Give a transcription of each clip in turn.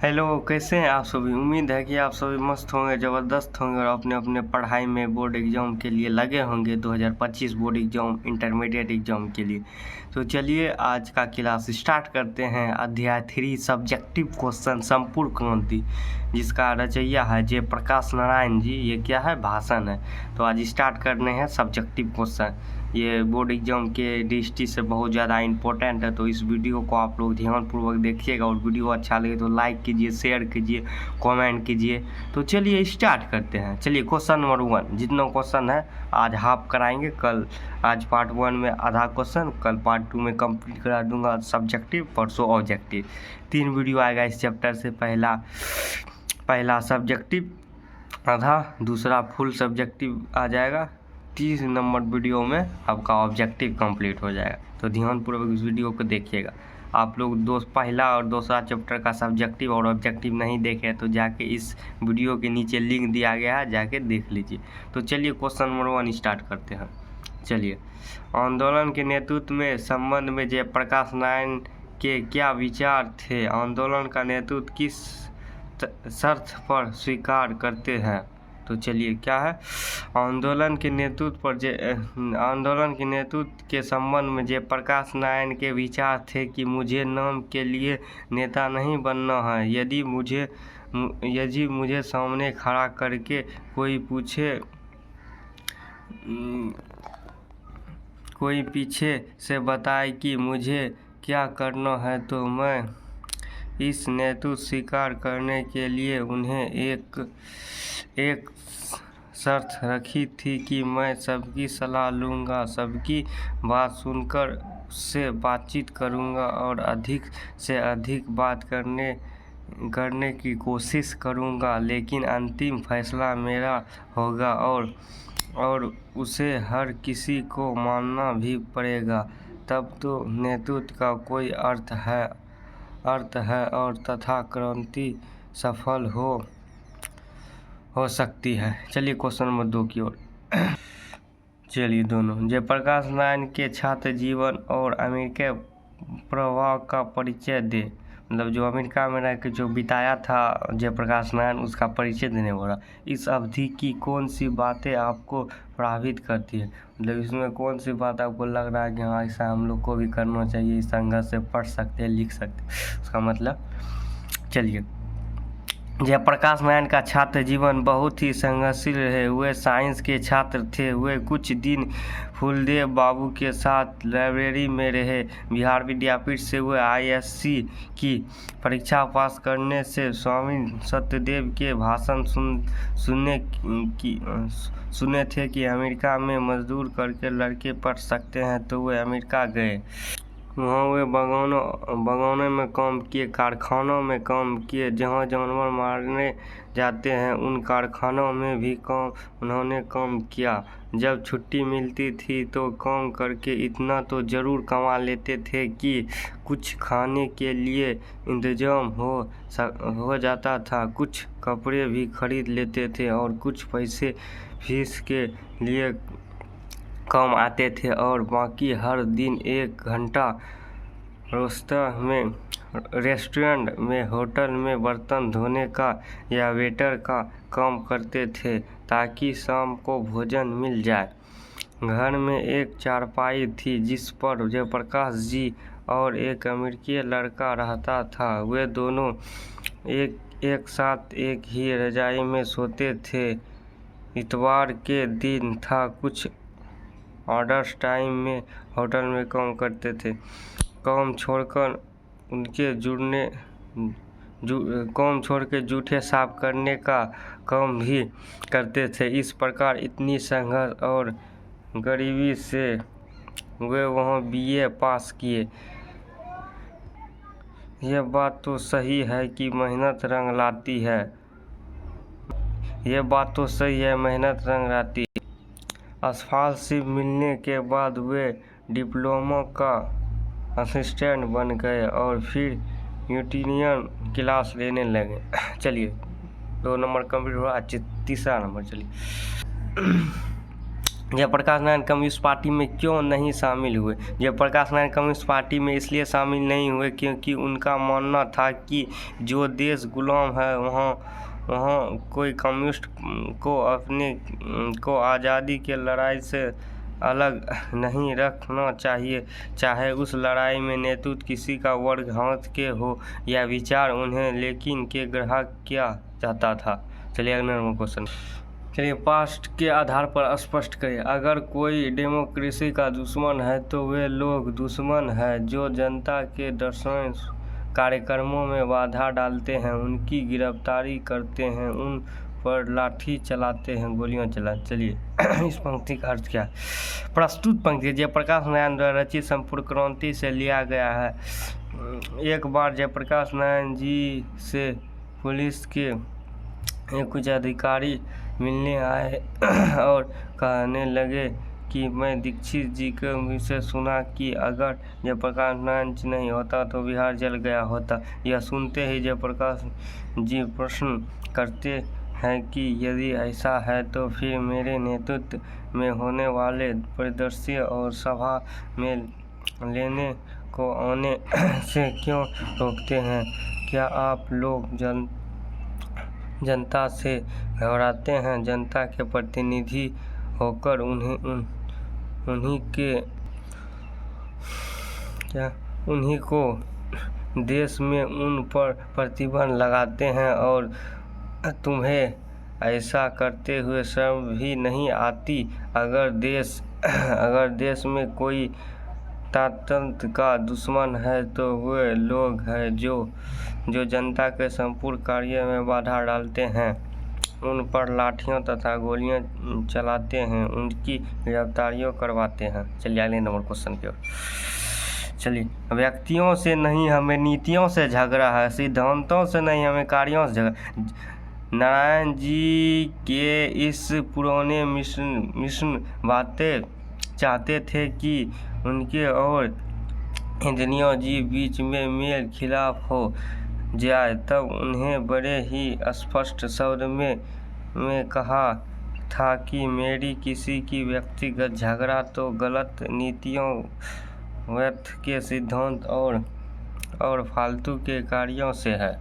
Hello, कैसे हैं आप सभी। उम्मीद है कि आप सभी मस्त होंगे, ज़बरदस्त होंगे और अपने अपने पढ़ाई में बोर्ड एग्ज़ाम के लिए लगे होंगे। 2025 बोर्ड एग्ज़ाम, इंटरमीडिएट एग्ज़ाम के लिए। तो चलिए आज का क्लास स्टार्ट करते हैं। अध्याय 3 सब्जेक्टिव क्वेश्चन संपूर्ण क्रांति, जिसका रचयिता है जयप्रकाश नारायण जी। ये क्या है, भाषण है। तो आज स्टार्ट करने हैं सब्जेक्टिव क्वेश्चन। ये बोर्ड एग्ज़ाम के दृष्टि से बहुत ज़्यादा इम्पोर्टेंट है, तो इस वीडियो को आप लोग ध्यानपूर्वक देखिएगा और वीडियो अच्छा लगे तो लाइक कीजिए, शेयर कीजिए, कमेंट कीजिए। तो चलिए स्टार्ट करते हैं। चलिए क्वेश्चन नंबर 1, जितना क्वेश्चन है आज हाफ कराएंगे। कल आज पार्ट 1 में आधा क्वेश्चन, कल पार्ट 2 में कंप्लीट करा दूंगा सब्जेक्टिव, परसों ऑब्जेक्टिव। 3 वीडियो आएगा इस चैप्टर से। पहला सब्जेक्टिव आधा, दूसरा फुल सब्जेक्टिव आ जाएगा। 30 नंबर वीडियो में आपका ऑब्जेक्टिव कंप्लीट हो जाएगा। तो ध्यानपूर्वक इस वीडियो को देखिएगा। आप लोग पहला और दूसरा चैप्टर का सब्जेक्टिव और ऑब्जेक्टिव नहीं देखे तो जाके इस वीडियो के नीचे लिंक दिया गया है, जाके देख लीजिए। तो चलिए क्वेश्चन नंबर 1 स्टार्ट करते हैं। चलिए, आंदोलन के नेतृत्व में संबंध में जयप्रकाश नारायण के क्या विचार थे। आंदोलन का नेतृत्व किस शर्त पर स्वीकार करते हैं। तो चलिए क्या है, आंदोलन के नेतृत्व के संबंध में जयप्रकाश नारायण के विचार थे कि मुझे नाम के लिए नेता नहीं बनना है। यदि मुझे सामने खड़ा करके कोई पीछे से बताए कि मुझे क्या करना है तो मैं इस नेतृत्व स्वीकार करने के लिए उन्हें एक शर्त रखी थी कि मैं सबकी सलाह लूँगा, सबकी बात सुनकर उससे बातचीत करूँगा और अधिक से अधिक बात करने की कोशिश करूँगा, लेकिन अंतिम फैसला मेरा होगा और उसे हर किसी को मानना भी पड़ेगा। तब तो नेतृत्व का कोई अर्थ है और तथा क्रांति सफल हो सकती है। चलिए क्वेश्चन नंबर 2 की ओर। चलिए दोनों, जयप्रकाश नारायण के छात्र जीवन और अमेरिका प्रभाव का परिचय दे। मतलब जो अमेरिका में रह के जो बिताया था जयप्रकाश नारायण, उसका परिचय देने वाला। इस अवधि की कौन सी बातें आपको प्रभावित करती है। मतलब इसमें कौन सी बात आपको लग रहा है कि हाँ ऐसा हम लोग को भी करना चाहिए, इस संघर्ष से पढ़ सकते हैं, लिख सकते हैं, उसका मतलब। चलिए, जयप्रकाश नारायण का छात्र जीवन बहुत ही संघर्षशील रहे। वे साइंस के छात्र थे। वे कुछ दिन फूलदेव बाबू के साथ लाइब्रेरी में रहे। बिहार विद्यापीठ से वे आईएससी की परीक्षा पास करने से स्वामी सत्यदेव के भाषण सुने थे कि अमेरिका में मजदूर करके लड़के पढ़ सकते हैं, तो वे अमेरिका गए। वहाँ वे बागवानों में काम किए, कारखानों में काम किए, जहाँ जानवर मारने जाते हैं उन कारखानों में भी उन्होंने काम किया। जब छुट्टी मिलती थी तो काम करके इतना तो ज़रूर कमा लेते थे कि कुछ खाने के लिए इंतजाम हो जाता था, कुछ कपड़े भी खरीद लेते थे और कुछ पैसे फीस के लिए काम आते थे और बाकी हर दिन 1 घंटा रेस्टोरेंट में, होटल में बर्तन धोने का या वेटर का काम करते थे ताकि शाम को भोजन मिल जाए। घर में एक चारपाई थी जिस पर जयप्रकाश जी और एक अमेरिकी लड़का रहता था। वे दोनों एक साथ एक ही रजाई में सोते थे। इतवार के दिन था, कुछ ऑर्डर्स टाइम में होटल में काम करते थे। काम छोड़ के जूठे साफ करने का काम भी करते थे। इस प्रकार इतनी संघर्ष और गरीबी से वे वहाँ बीए पास किए। यह बात तो सही है कि मेहनत रंग लाती है। स्कॉलरशिप मिलने के बाद वे डिप्लोमा का असिस्टेंट बन गए और फिर यूटिलियन क्लास लेने लगे। चलिए 2 नंबर कंप्लीट हुआ। तीसरा नंबर, चलिए जयप्रकाश नारायण कम्युनिस्ट पार्टी में क्यों नहीं शामिल हुए? जयप्रकाश नारायण कम्युनिस्ट पार्टी में इसलिए शामिल नहीं हुए क्योंकि उनका मानना था कि जो देश गुलाम है वहाँ कोई कम्युनिस्ट को अपने को आज़ादी के लड़ाई से अलग नहीं रखना चाहिए, चाहे उस लड़ाई में नेतृत्व किसी का वर्ग हाथ के हो या विचार उन्हें लेकिन के ग्राहक क्या चाहता था। चलिए अगला नंबर क्वेश्चन। चलिए, पास्ट के आधार पर स्पष्ट करें। अगर कोई डेमोक्रेसी का दुश्मन है तो वे लोग दुश्मन हैं जो जनता के दर्शन कार्यक्रमों में बाधा डालते हैं, उनकी गिरफ्तारी करते हैं, उन पर लाठी चलाते हैं, गोलियां चला। चलिए इस पंक्ति का अर्थ क्या है? प्रस्तुत पंक्ति जयप्रकाश नारायण द्वारा रचित संपूर्ण क्रांति से लिया गया है। एक बार जयप्रकाश नारायण जी से पुलिस के कुछ अधिकारी मिलने आए और कहने लगे कि मैं दीक्षित जी के मुँह से सुना कि अगर जयप्रकाश नारायण जी नहीं होता तो बिहार जल गया होता। यह सुनते ही जयप्रकाश जी प्रश्न करते हैं कि यदि ऐसा है तो फिर मेरे नेतृत्व में होने वाले परिदृश्य और सभा में लेने को आने से क्यों रोकते हैं? क्या आप लोग जनता से घबराते हैं? जनता के प्रतिनिधि होकर उन्हीं को देश में उन पर प्रतिबंध लगाते हैं और तुम्हें ऐसा करते हुए शर्म भी नहीं आती? अगर देश में कोई ताकत का दुश्मन है तो वे लोग हैं जो जनता के संपूर्ण कार्य में बाधा डालते हैं, उन पर लाठियों तथा गोलियां चलाते हैं, उनकी गिरफ्तारियां करवाते हैं। चलिए अगले नंबर क्वेश्चन की ओर। चलिए, व्यक्तियों से नहीं हमें नीतियों से झगड़ा है, सिद्धांतों से नहीं हमें कार्यों से झगड़ा। नारायण जी के इस पुराने मिशन बातें चाहते थे कि उनके और इंद्रियों जी बीच में मेल खिलाफ हो जाए, तब उन्हें बड़े ही स्पष्ट शब्द में कहा था कि मेरी किसी की व्यक्तिगत झगड़ा तो गलत नीतियों, व्यर्थ के सिद्धांत और फालतू के कार्यों से है।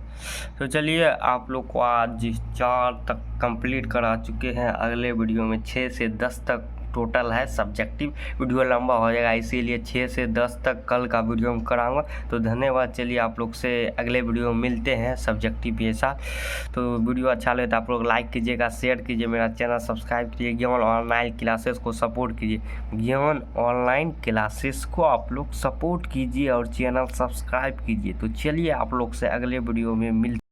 तो चलिए, आप लोग को आज 4 तक कंप्लीट करा चुके हैं। अगले वीडियो में 6 से 10 तक टोटल है। सब्जेक्टिव वीडियो लंबा हो जाएगा, इसीलिए 6 से 10 तक कल का वीडियो में कराऊंगा। तो धन्यवाद। चलिए, आप लोग से अगले वीडियो में मिलते हैं सब्जेक्टिव के साथ। तो वीडियो अच्छा लगे तो आप लोग लाइक कीजिएगा, शेयर कीजिए, मेरा चैनल सब्सक्राइब कीजिए, ज्ञान ऑनलाइन क्लासेस को सपोर्ट कीजिए। ज्ञान ऑनलाइन क्लासेस को आप लोग सपोर्ट कीजिए और चैनल सब्सक्राइब कीजिए। तो चलिए, आप लोग से अगले वीडियो में मिलते